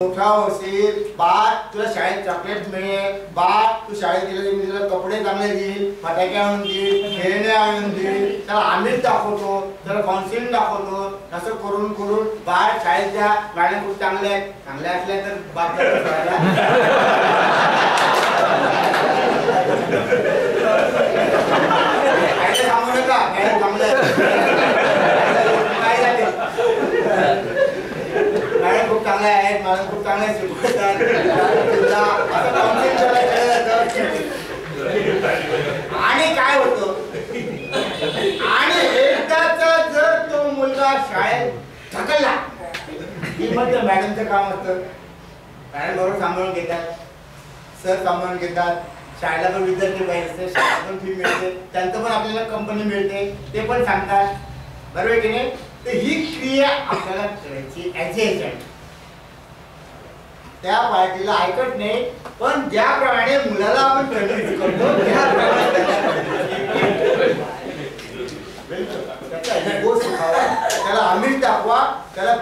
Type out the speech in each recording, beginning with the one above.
मोठा होशील बाळ, तुला शाळेत चॉकलेट मिळेल, बाळ तू शाळेत गेले मी तुला कपडे चांगले देईल, फटाके आणून देईल, खेळणे आणून देईल, त्याला आमिष दाखवतो, त्याला कॉन्फिडन्स दाखवतो. असं करून करून बाळ शाळेच्या गाड्या खूप चांगल्या आहेत, चांगल्या असल्या तर बाळ सांगू नका चांगलं खूप चांगले आहेत, मला खूप चांगले शिकवतात. आणि काय होतं, आणि एकदाच जर तो मुलगा शाळेत ढकलला की मग मॅडमचं काम असतं, मॅडम बरोबर सांभाळून घेतात, सर सांभाळून घेतात, शाळेला पण विद्यार्थी पाहिजे, शाळेला पण फी मिळते, त्यांचं पण आपल्याला कंपनी मिळते, ते पण सांगतात, बरोबर आहे की नाही. तर ही क्रिया आपल्याला करायची ऍज एजंट. त्या पार्टीला ऐकत नाही, पण ज्याप्रमाणे मुलाला आपण कन्व्हिन्स करतो त्याप्रमाणे त्याला आमिष दाखवा, त्याला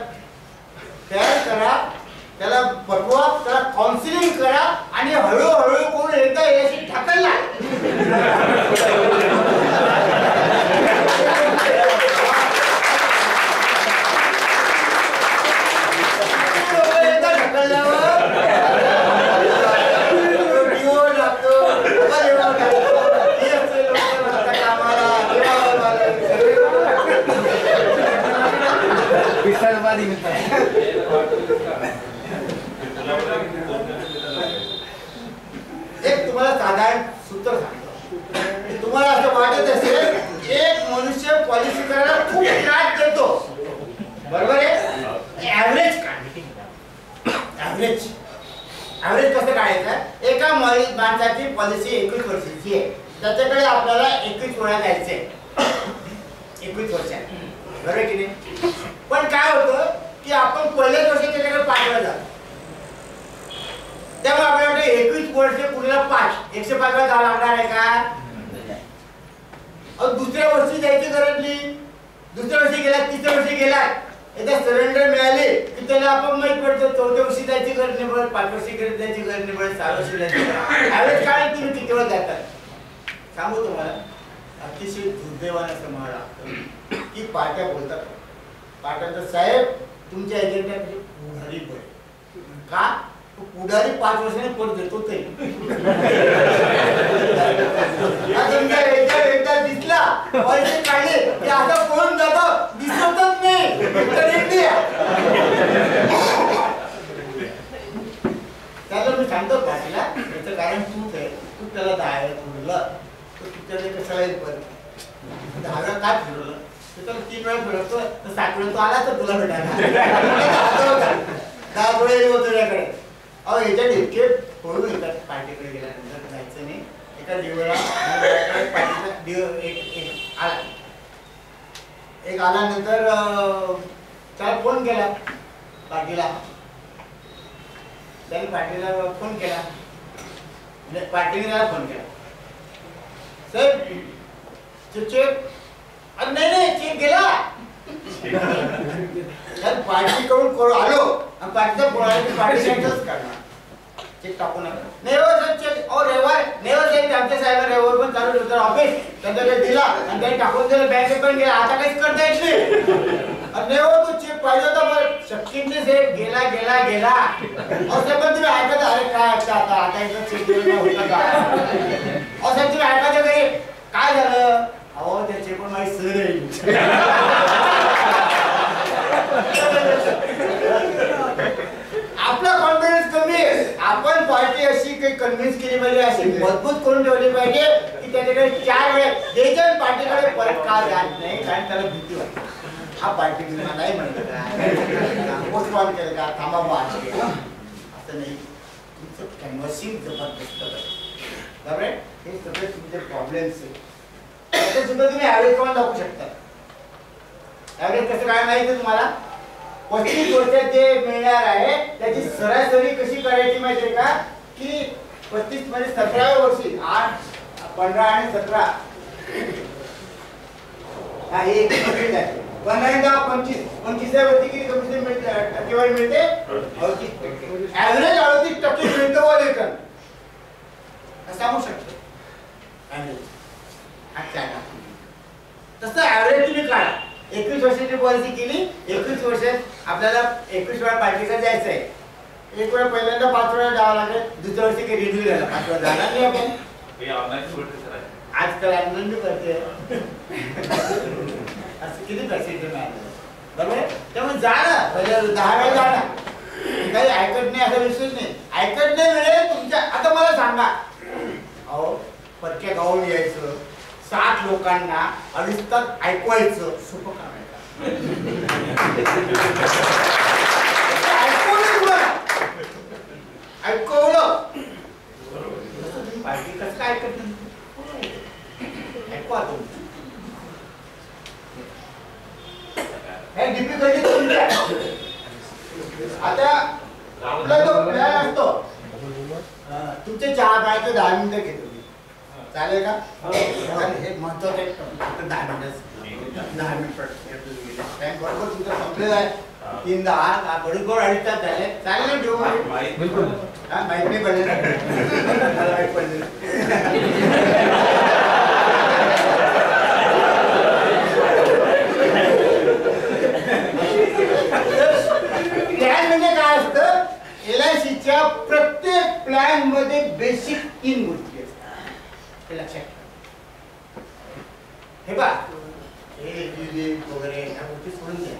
तयार करा, त्याला पटवा, त्याला काउन्सिलिंग करा आणि हळूहळू कोण एकदा याशी ढकलला एक तुम्हाला साधारण सूत्र सांगतो. तुम्हाला असं वाटत असेल एक मनुष्य पॉलिसी करायला खूप त्रास देतो, बरोबर आहे. ऍव्हरेज ऍव्हरेज कसं काढायचं. एका माणसाची पॉलिसी 21 वर्षाची आहे, त्याच्याकडे आपल्याला 21 वेळा जायचंय, 21 वर्षात, बरोबर की नाही. पण काय होतं की आपण पहिल्याच वर्षी त्याच्याकडे 5 वेळा जातो, त्यामुळे आपल्याला 21 वर्ष पुढेला 5 105 वेळा जावं लागणार आहे का. दुसऱ्या वर्षी जायची गरज नाही, दुसऱ्या वर्षी गेला, तिसऱ्या वर्षी गेला, एकदा सरेंडर मिळाले की त्याला आपण माहित पडतं 4थ्या वर्षी जायची गरज नाही पडत, 5 वर्षी जायची गरज नाही पडत, 6 वर्षी जायची. ऍव्हरेज काय तुम्ही किती वेळा जातात सांगू तुम्हाला. अतिशय दुर्दैवाने असं मला लागतं की पार्ट्या बोलतात, पार्ट्यांचा साहेब तुमच्या एजेंडा पुढारी पडे का, पुढारी 5 वर्षांनी पड देतो ते एकदा दिसला पैसे काढले की आता पळून जातो, दिसतच नाही. त्याला मी सांगतो पाटीला, याचं कारण तूच आहे, तू त्याला 10 फिरवलं तर तुझ्याकडे कशाला येईल परत, 10 वेळा काय फिरवलं त्याला 3 वेळा फिरवतो तर 7 वेळा तो आला तर तुला भेटायला 10 वेळा येईल तुझ्याकडे. अहो याच्यात इतके पळून येतात पार्टीकडे गेल्यानंतर, जायचं नाही. एका दिवळा आला, एक आल्यानंतर त्याला फोन केला पार्टीला, त्याने पार्टीला फोन केला, पार्टीने त्याला फोन केला, सर चेक, नाही चेक गेला. पार्टी करून आलो आणि पार्टीचा फोन आला की पार्टी कॅन्सलच करणार, चेक टाकू नका. नाही हो सर चेक, अहो रविवार नाही हो साहेब, आमच्या साहेब रविवार पण चालू होतं ऑफिस, त्यांच्याकडे दिला आणि त्यांनी टाकून दिलं, बँकेत पण गेला, आता काहीच करता येत नाही. नाही हो तो चेक पाहिजे होता बरं, शक्यच नाही साहेब, गेला. अहो साहेब पण तुम्ही ऐकत, अरे काय ऐकता आता एकदा चेक दिलं होतं का. अहो साहेब तुम्ही ऐकायचं काही काय झालं. अहो त्याचे पण माझी सर आहे. आपला कॉन्फिडन्स कमी आहे. आपण पार्टी अशी काही कन्व्हिन्स केली पाहिजे, अशी मजबूत करून ठेवली पाहिजे की त्याच्याकडे 4 वेळा एजंट पार्टीकडे परत का जात नाही, कारण त्याला भीती वाटते. हा पार्टी नाही म्हणत का, पोस्टपॉन केलं का, थांबा असं नाही. तुमचं कन्व्हर्सिंग जबरदस्त बरोबर आहे. हे सगळे तुमचे प्रॉब्लेम्स आहेत, त्याचं सुद्धा तुम्ही ऍव्हरेज करून दाखवू शकता. ऍव्हरेज कसं काय माहिती तुम्हाला. 35 वर्षात जे मिळणार आहे त्याची सरासरी कशी करायची माहितीये का, की 35 मध्ये 17व्या वर्षी 8, 15 आणि 17 हा एक आहे. 25% किती कमिशन मिळते, टक्केवारी मिळते 38%. ऍव्हरेज 38% मिळतं व वेतन सांगू शकतो. तसं ऍव्हरेज तुम्ही काढा. 21 वर्षाची पॉलिसी केली, 21 वर्षात आपल्याला 21 वेळा पार्टीला जायचं आहे. एक वेळा पहिल्यांदा 5 वेळा जावं लागेल, दुसऱ्या वर्षी काही रिन्यू झाला 5 वेळा जाणार नाही आपण. आजकाल ऑनलाईन बी करते असं किती पर्सेंट मिळालं बरोबर. त्यामुळे जा ना, पहिले 10 वेळा जा ना. काही ऐकत नाही असा विषय नाही. ऐकत नाही वेळे तुमच्या. आता मला सांगा, अहो पक्क्या गावून यायचं, 60 लोकांना 2.5 तास ऐकवायचं सोपं काम आहे का? ऐकवलं तुम्ही पार्टी कसं काय ऐकत नाही? ऐकवा तुम्ही. हे डिफिकल्टी तुमची आहे. आता आपला जो प्लॅन असतो, तुमचे चहा पाहायचं 10 मिनिटं घेतो मी, चालेल का? हे महत्वाचं आहे. फक्त 10 मिनिट बरोबर तुमचं संपलेलं आहे. 3-10 बरोबर 2.5 तास झाले, चालेल ना? ठेवू बिलकुल. हा माहित नाही पडले, मला माहित पडले. प्लॅन म्हणजे काय असतं? LICच्या प्रत्येक प्लॅन मध्ये बेसिक 3 गोष्टी असतात, हे लक्षात ठेवा. हे बघा, हे वगैरे ह्या गोष्टी सोडून द्या.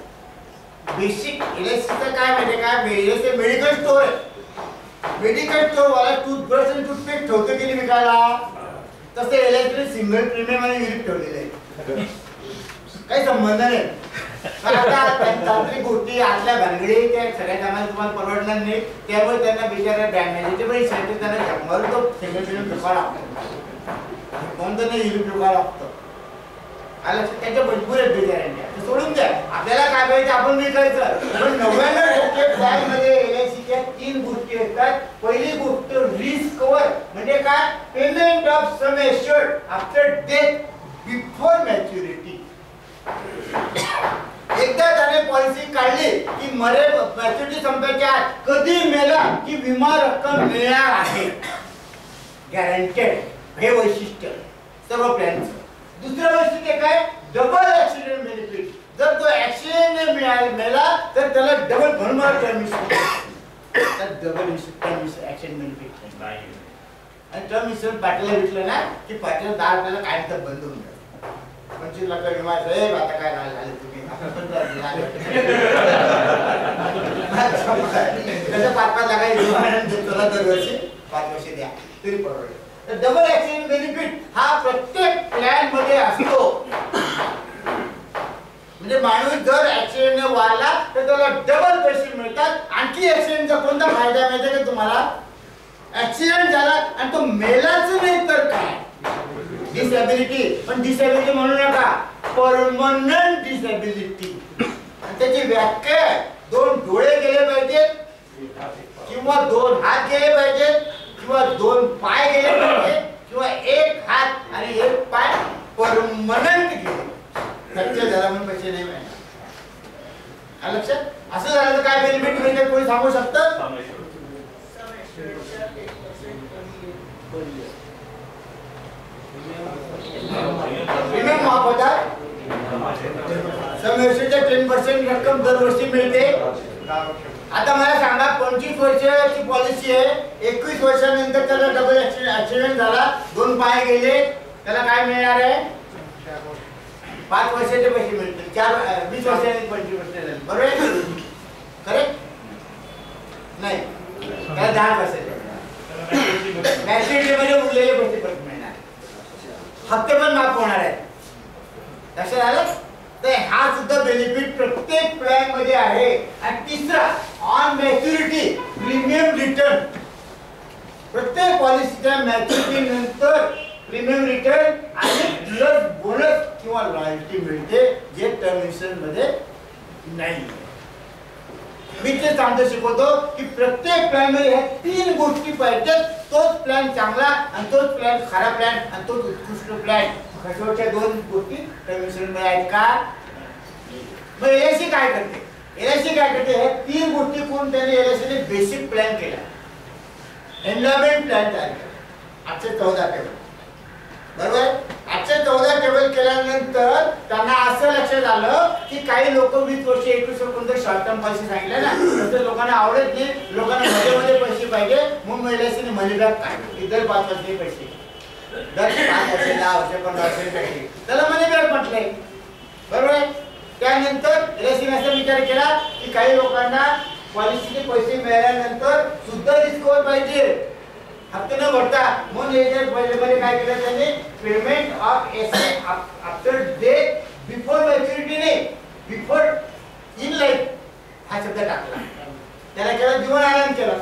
बेसिक LICचं काय म्हणजे काय? मेडिकल स्टोअर आहे. मेडिकल स्टोअर वाला टूथब्रश आणि टूथपेस्ट ठेवतो की विकायला, तसं LICने सिंगल प्रीमियम आणि युनिट ठेवलेले आहे. काही संबंध नाही. तांत्रिक गोष्टी आतल्या भानगडी त्या सगळ्या कामाला तुम्हाला परवडणार नाही. त्यामुळे त्यांना बिचारा डॅमेजचे पैसे त्यांना जगमारून तो सिंगल प्रीमियम ठोका लागतो. कोणतं नाही युनिट ठोका लागतं. त्याच्या मजबूर आहेत बिचाऱ्यांच्या, सोडून द्या. आपल्याला काय पाहिजे आपण विकायचं. पण 99% प्लॅन मध्ये LICच्या 3 गोष्टी असतात. पहिली गोष्ट रिस्क कव्हर म्हणजे काय? Payment of sum assured after death before maturity. एकदा त्याने पॉलिसी काढली की मरे मॅच्युरिटी संपायच्या आत कधी मेला की विमा रक्कम मिळणार आहे, गॅरंटेड. हे वैशिष्ट्य सर्व प्लॅनचं. दुसरं वैशिष्ट्य काय? Double accident benefit. जर तो ऍक्सिडेंट मेला तर त्याला डबल भरमार term insurance, double accident benefit नाही. आणि टर्म इन्शुरन्स पाटीला विकलं ना की पाटीला 10 रुपयाला काय तर बंद होऊन जातं. 25 लाख विमा आहे. आता काय झालं तुम्ही कसं 5-5 लाखाची दरवर्षी 5 वर्ष द्या तरी परवडेल. डबल ऍक्सिडेंट बेनिफिट हा प्रत्येक प्लॅन मध्ये असतो. म्हणजे माणूस जर ऍक्सिडेंटने वारला तर त्याला डबल पैसे मिळतात. आणखी ऍक्सिडेंटचा कोणता फायदा माहिती का तुम्हाला? ऍक्सिडेंट झाला आणि तो मेलाच नाही तर काय? डिसॅबिलिटी. पण डिसॅबिलिटी म्हणू नका, परमनंट डिसॅबिलिटी. त्याची व्याख्या 2 डोळे गेले पाहिजेत किंवा 2 हात गेले पाहिजेत किंवा 2 पाय गेले पाहिजेत किंवा 1 हात आणि 1 पाय परमनंट गेले. फ्रॅक्चर झाला म्हणून पैसे नाही मिळणार. लक्षात. असं झालं तर काय बेनिफिट मिळते कोणी सांगू शकतं? प्रीमियम माफ होतात. समवर्षाच्या 10% रक्कम दरवर्षी मिळते. आता मला सांगा, 25 वर्षाची पॉलिसी आहे, 21 वर्षानंतर त्याला डबल ऍक्सिडेंट झाला, 2 पाय गेले, त्याला काय मिळणार आहे? 5 वर्षाचे पैसे मिळतील. 20 वर्षांनी 25 वर्ष झाली, बरोबर आहे? करेक्ट नाही, त्याला 10 वर्षाचे मॅच्युरिटी मध्ये उरलेले पैसे परत मिळणार. हप्ते पण माफ होणार आहेत. लक्षात आलं? तर हा सुद्धा बेनिफिट प्रत्येक प्लॅन मध्ये आहे. आणि तिसरा, ऑन मॅच्युरिटी प्रीमियम रिटर्न. प्रत्येक पॉलिसीच्या मॅच्युरिटी नंतर प्रीमियम रिटर्न आणि प्लस बोनस किंवा रॉयल्टी मिळते, जे टर्म इन्शुरन्स मध्ये नाही. मी ते सांगतो शिकवतो की प्रत्येक प्लॅन मध्ये ह्या 3 गोष्टी पाहिजेत. तोच प्लॅन चांगला आणि तोच प्लॅन खराब प्लॅन आणि तोच उत्कृष्ट प्लॅन. शेवटच्या 2 गोष्टी टर्म इन्शुरन्स मध्ये आहेत का? मग LIC काय करते? LIC काय करते? हे तीन गोष्टी करून त्याने LIC ने बेसिक प्लॅन केला, एन्व्हायरमेंट प्लॅन तयार केला. आजचे 14 टेबल बरोबर. आजचे 14 टेबल केल्यानंतर त्यांना असं लक्षात आलं की काही लोक 20 वर्ष 21 वर्ष कोणते शॉर्ट टर्म पैसे सांगितले ना, तर लोकांना आवडत नाही, लोकांना मध्ये मध्ये पैसे पाहिजे. म्हणून LIC ने मनी बॅक काढले. इतर 5 वर्षाचे पैसे, दर 5 वर्ष 10 वर्ष 15 वर्षाचे पैसे, त्याला मनी बॅक म्हटले बरोबर. त्यानंतर LIC ने असा विचार केला की काही लोकांना पॉलिसीचे पैसे मिळाल्यानंतर सुद्धा रिस्कवर पाहिजे, हप्ते न भरता. म्हणून याच्यात पहिले काय केलं त्यांनी? Payment of asset after death before maturity ने, बिफोर इन लाईफ हा शब्द टाकला. त्याला केलं जीवन आराम केला.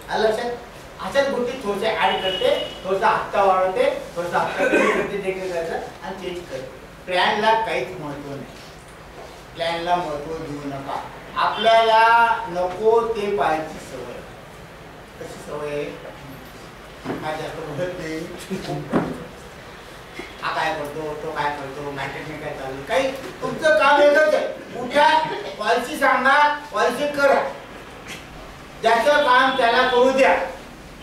आलं लक्षात? अशाच गोष्टी थोडसे ऍड करते, थोडासा हप्ता वाढवते, थोडासा हप्ता कमी करते, देखील करायचं आणि चेंज करते. प्लॅनला काहीच महत्व नाही. प्लॅनला महत्व देऊ नका. आपल्याला नको ते पाहायची सवय. कशी सवय? माझ्या हा काय करतो, तो काय करतो, मार्केट में काय चालू, काही तुमचं काम एकच आहे. उठा, पॉलिसी सांगा, पॉलिसी करा. ज्याचं काम त्याला करू द्या,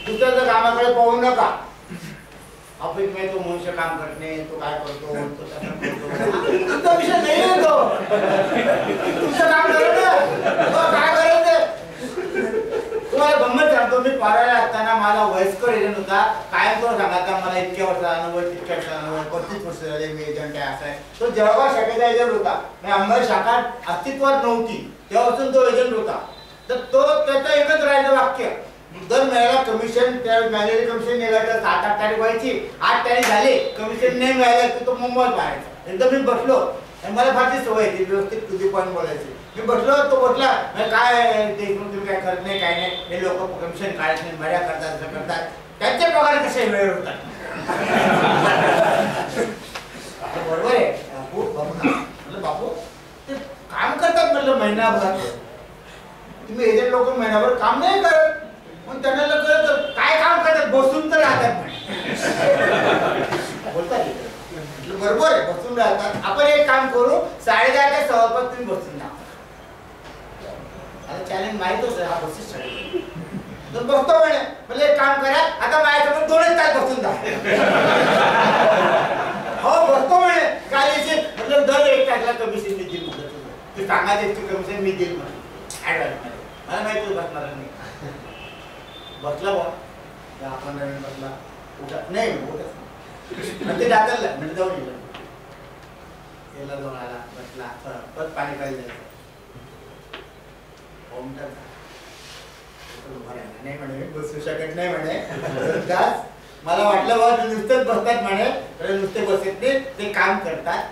दुसऱ्याच्या कामाकडे पाहू नका. ऑफिस में तो मनुष्य काम करणे, तो काय करतो, तो तसं करतो, तुमचा विषय नाही आहे तो. तुमचं काम करा ना, काय करायचं. तुम्हाला गंमत सांगतो, मी पारायला असताना मला वयस्कर एजंट होता. कायम तो सांगायचा मला इतक्या वर्ष अनुभव, तितक्या वर्ष अनुभव, 35 वर्ष झाले मी एजंट आहे असं आहे. तो जळगाव शाखेचा एजंट होता. अंबड शाखा अस्तित्वात नव्हती तेव्हापासून तो एजंट होता. तर तो त्याचं एकच राहायचं वाक्य, दर महिन्याला कमिशन, त्या मॅनेजर कमिशन निघायचं, 7-8 तारीख व्हायची, 8 तारीख झाली, कमिशन नाही मिळालं की तो मुंबईत बाहेरचा. एकदा मी बसलो, मला फारशी सवय ती व्यवस्थित तुझी पॉईंट बोलायची. मी बसलो, तो बसला, काय ते तुम्ही काय करत नाही, काय नाही, हे लोक कमिशन काढत नाही, मर्या करतात, असं करतात, त्यांचे पगार कसे वेळ होतात. बरोबर आहे. म्हटलं बापू ते काम करतात, म्हटलं महिनाभर. तुम्ही एजंट लोक महिनाभर काम नाही करत. मग त्यांना कळत काय काम करतात, बसून तर राहतात बोलतात. बरोबर आहे, बसून राहतात. आपण एक काम करू, 10:30 ते 5:15 तुम्ही बसून राहा. आता चॅलेंज माहित होतं, हा बसूच शकतो. बसतो म्हणे, म्हणजे एक काम करा, आता माझ्यासमोर 2 तास बसून जा. हो बसतो म्हणे, काय मतलब दर 1 तासला कमिशन मी देईल म्हटलं. तू सांगायचं कमिशन मी देईल म्हटलं. मला माहिती बसणार नाही. बसला बा, आपण नवीन बसला, उठत नाही, उठत ते दाखल म्हणजे जाऊन गेलं. याला जाऊन आला, बसला, परत पाणी पाहिजे जायचं. नाही म्हणे, बसू शकत नाही म्हणे. मला वाटलं बाबा नुसतेच बसतात म्हणे, नुसते बसत नाही, ते काम करतात.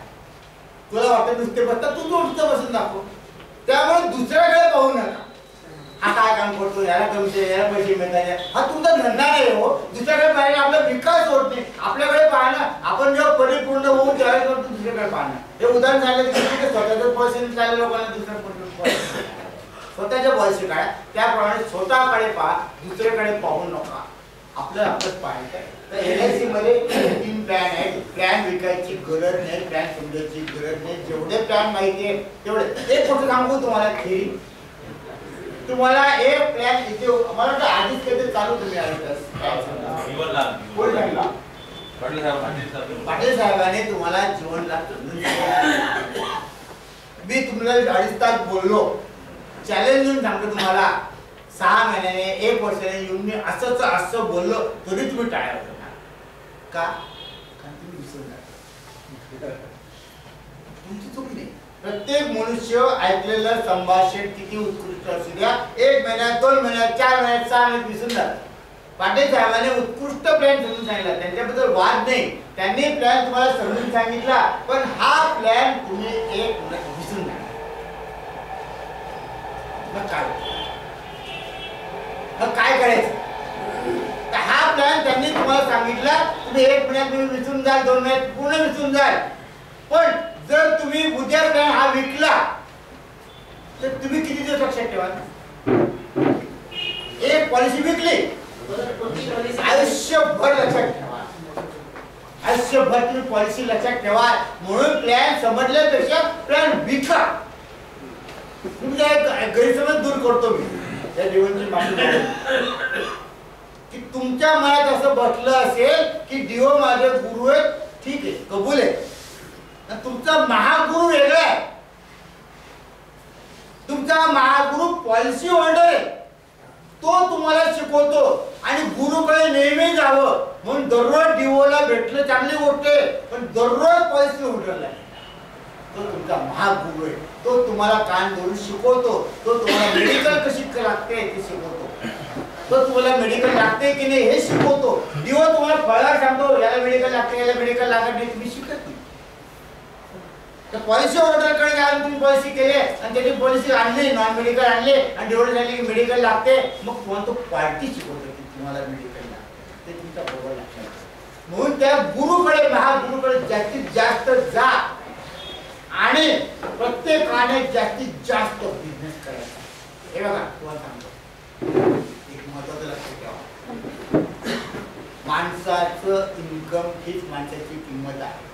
तुला वाटतं नुसते बसतात, तू नुसतं बसून दाखव. त्यामुळे दुसऱ्याकडे पाहू नका. हा काय काम करतो, याला कमिशन, याला पैसे मिळतात, हा तुमचा धंदा नाही हो. दुसऱ्याकडे पाहिजे, आपला विकास होत नाही. आपल्याकडे पाहणं, आपण जेव्हा परिपूर्ण होऊ त्यावेळेस करतो दुसऱ्याकडे पाहणं. हे उदाहरण सांगितलं की स्वतःचं पैसे चालले लोकांना दुसऱ्या स्वतःच्या पॉलिसी काढा, त्याप्रमाणे स्वतःकडे पहा, दुसऱ्याकडे पाहू नका. आपलं आपलंच पाहायचं आहे. तर LIC मध्ये 3 प्लॅन आहेत. प्लॅन विकायची गरज नाही, प्लॅन समजायची गरज नाही. जेवढे प्लॅन माहिती आहे तेवढे. एक गोष्ट सांगू तुम्हाला, थेरी तुम्हाला एक प्लॅन इथे मला वाटतं आधीच कधी चालू तुम्ही पाटील साहेबांनी तुम्हाला जीवन लागतं. मी तुम्हाला 2.5 तास बोललो, चॅलेंज देऊन सांगतो तुम्हाला. 6 महिन्याने 1 वर्षाने येऊन मी असं बोललो तरी तुम्ही टाळ्या वाजवणार का? कारण तुम्ही विसरून जाता. तुमची चूक नाही. प्रत्येक मनुष्य ऐकलेलं संभाषण किती उत्कृष्ट असू द्या, 1 महिन्यात, 2 महिन्यात, 4 महिन्यात, 6 महिन्यात विसरून जातात. पाटील साहेबांनी उत्कृष्ट प्लॅन समजून सांगितला, त्यांच्याबद्दल वाद नाही. त्यांनी प्लॅन तुम्हाला समजून सांगितला, पण हा प्लॅन तुम्ही 1 महिन्यात विसरून जाणार. मग काय करायचं? तर हा प्लॅन त्यांनी तुम्हाला सांगितला, तुम्ही 1 महिन्यात तुम्ही विसरून जाल, 2 महिन्यात पूर्ण विसरून जाल. पण जर तुम्ही उद्या प्लॅन हा विकला तर तुम्ही किती दिवस लक्षात ठेवा? एक पॉलिसी विकली, आयुष्यभर लक्षात ठेवा. आयुष्यभर तुम्ही पॉलिसी लक्षात ठेवा. म्हणून प्लॅन समजल्यापेक्षा प्लॅन विका. तुमचा एक गैरसमज दूर करतो मी त्या जीवनची माहिती की तुमच्या मनात असं बसलं असेल की देव माझे गुरु आहेत, ठीक आहे, कबूल आहे. तुमचा महागुरु वेगळा आहे. तुमचा महागुरु पॉलिसी होल्डर आहे. तो तुम्हाला शिकवतो आणि गुरुकडे नेहमी जावं म्हणून दररोज डिओला भेटलं चांगली गोष्ट आहे, पण दररोज पॉलिसी होल्डरला तो तुमचा महागुरु आहे. तो तुम्हाला कान धरून शिकवतो. तो तुम्हाला मेडिकल कशी लागते ते शिकवतो. तो तुम्हाला मेडिकल लागते की नाही हे शिकवतो. डिओ तुम्हाला फळावर सांगतो याला मेडिकल लागते, याला मेडिकल लागत नाही, तुम्ही शिकत नाही. तर पॉलिसी होल्डरकडे जाऊन तुम्ही पॉलिसी केली आणि त्याची पॉलिसी आणली, नॉन मेडिकल आणले आणि डिओ झाली की मेडिकल लागते, मग तुम्हाला तो पार्टी शिकवतो की तुम्हाला मेडिकल लागते. ते तुमच्या बरोबर लक्षात. म्हणून त्या गुरुकडे, महागुरुकडे जास्तीत जास्त जा आणि प्रत्येकाने जास्तीत जास्त बिझनेस करायचा. हे बघा तुम्हाला सांगतो एक महत्वाचं लक्षात ठेवा. माणसाचं इन्कम हीच माणसाची किंमत आहे.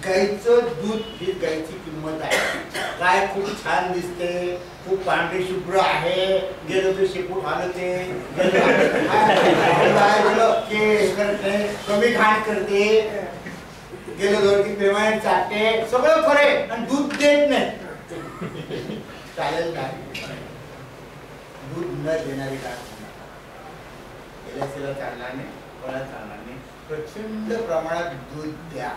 गाईचं दूध ही गाईची किंमत आहे. गाय खूप छान दिसते, खूप पांढरी शुभ्र आहे, गेलो तर शेपूट हलते, करते, कमी घाण करते, गेलो दोन की पेमेंट चालते, सगळं खरे आणि दूध देत नाही. चालेल काय? दूध न देणारी काय चालणार नाही, फळा चालणार नाही. प्रचंड प्रमाणात दूध द्या.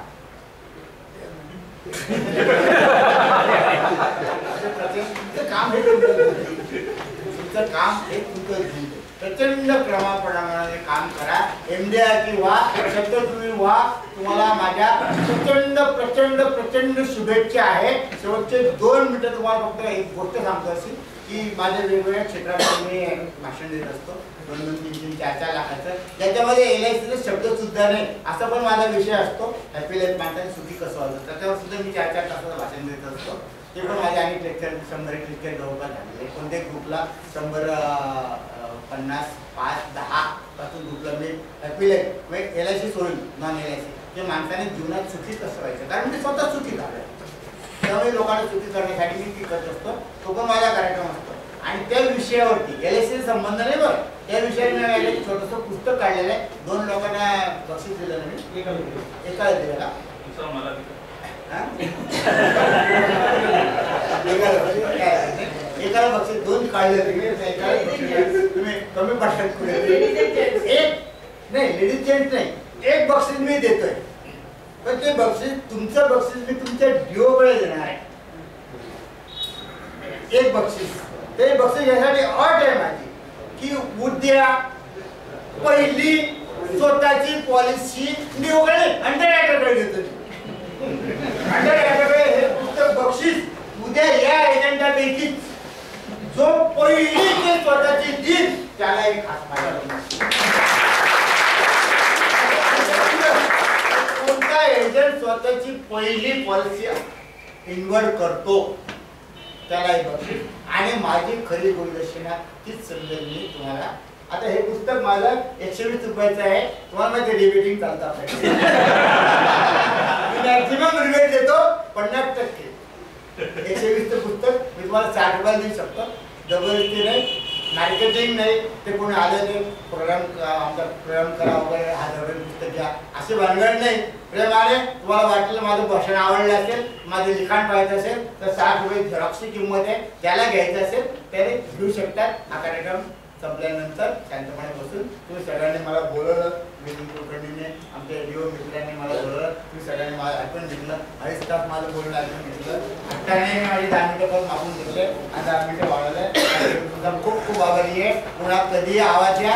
काम हे तुमचं काम हे तुमचं दूध. प्रचंड प्रमाणाप्रमाणे काम करा. एमडीआर व्हा, शब्द तुम्ही व्हा. तुम्हाला माझ्या प्रचंड प्रचंड प्रचंड शुभेच्छा आहे. शेवटचे 2 मिनिटं तुम्हाला फक्त एक गोष्ट सांगतो अशी की माझ्या वेगवेगळ्या क्षेत्रामध्ये मी भाषण देत असतो. 2-2, 3-3, 4-4 लाखाचं. त्याच्यामध्ये LICचा शब्द सुद्धा नाही असा पण माझा विषय असतो. हॅपी लाईफ माणसाने सुखी कसं व्हायचं त्याच्यावर सुद्धा मी 4-4 तासाचं भाषण देत असतो. ते पण माझे अनेक लेक्चर 100 लेक्चर जवळपास झालेले. कोणत्याही ग्रुपला 150, 5, 10 पासून ग्रुपला मी हॅपी लाईफ LIC सोडून नॉन LIC जे माणसाने जीवनात सुखी कसं व्हायचं, कारण मी स्वतः सुखी झालोय. त्यामुळे लोकांना सुखी करण्यासाठी मी ती करत असतो. तो पण माझा कार्यक्रम असतो आणि त्या विषयावरती LIC संबंध नाही बरं, त्या विषयाने मी एक छोटंसं पुस्तक काढलेलं आहे. 2 लोकांना बक्षीस दिलं मी, एकाला दिलेला, एकाला बक्षीस 2 काढले. तुम्ही कमी पाठात एक नाही, लेडीज जेंट्स नाही, एक बक्षीस मी देतोय. पण ते बक्षीस, तुमचं बक्षीस मी तुमच्या डिओकडे देणार आहे. एक बक्षीस. ते बक्षीस यासाठी अट आहे माझी की उद्या पहिली स्वतःची पॉलिसी डिओकडे अंडररायटरकडे देतो. अंडररायटरकडे हे पुस्तक बक्षीस उद्या या एजंटापैकी जो पहिली ते स्वतःची देईल त्याला एक खास फायदा. कोणता एजंट स्वतःची पहिली पॉलिसी इन्व्हर्ट करतो त्याला एक बक्षीस. आणि माझी खरी गुणदक्षिणा तीच समजेल मी तुम्हाला. आता हे पुस्तक माझं 120 रुपयाचं आहे. तुम्हाला माहिती रिबेटिंग चालतं मॅक्झिमम रिबेट देतो 50%. 120चं पुस्तक मी तुम्हाला 60 रुपयाला देऊ शकतो. जबरदस्ती नाही, मार्केटिंग नाही. ते कोणी आलं ते प्रोग्राम आमचा प्रोग्राम करा वगैरे 1000 पुस्तक घ्या असे भानगड नाही. प्रेमाने तुम्हाला वाटलं माझं भाषण आवडलं असेल, माझं लिखाण पाहायचं असेल तर 60 रुपये झेरॉक्सची किंमत आहे. ज्याला घ्यायचं असेल त्याने घेऊ शकतात. हा कार्यक्रम संपल्यानंतर शांतपणे बसून तुम्ही सगळ्यांनी मला बोलवलं, मीटिंग कुलकर्णीने आमच्या डिओ मित्रांनी मला बोलवलं, तुम्ही सगळ्यांनी मला ऐकून घेतलं. आणि स्टाफ माझं बोलणं ऐकून घेतलं. हट्टाने माझी 10 मिनिटं पण मागून घेतले आणि 10 मिनिटं वाढवलं. तुमचा खूप खूप आभारी आहे. पुन्हा कधीही आवाज या.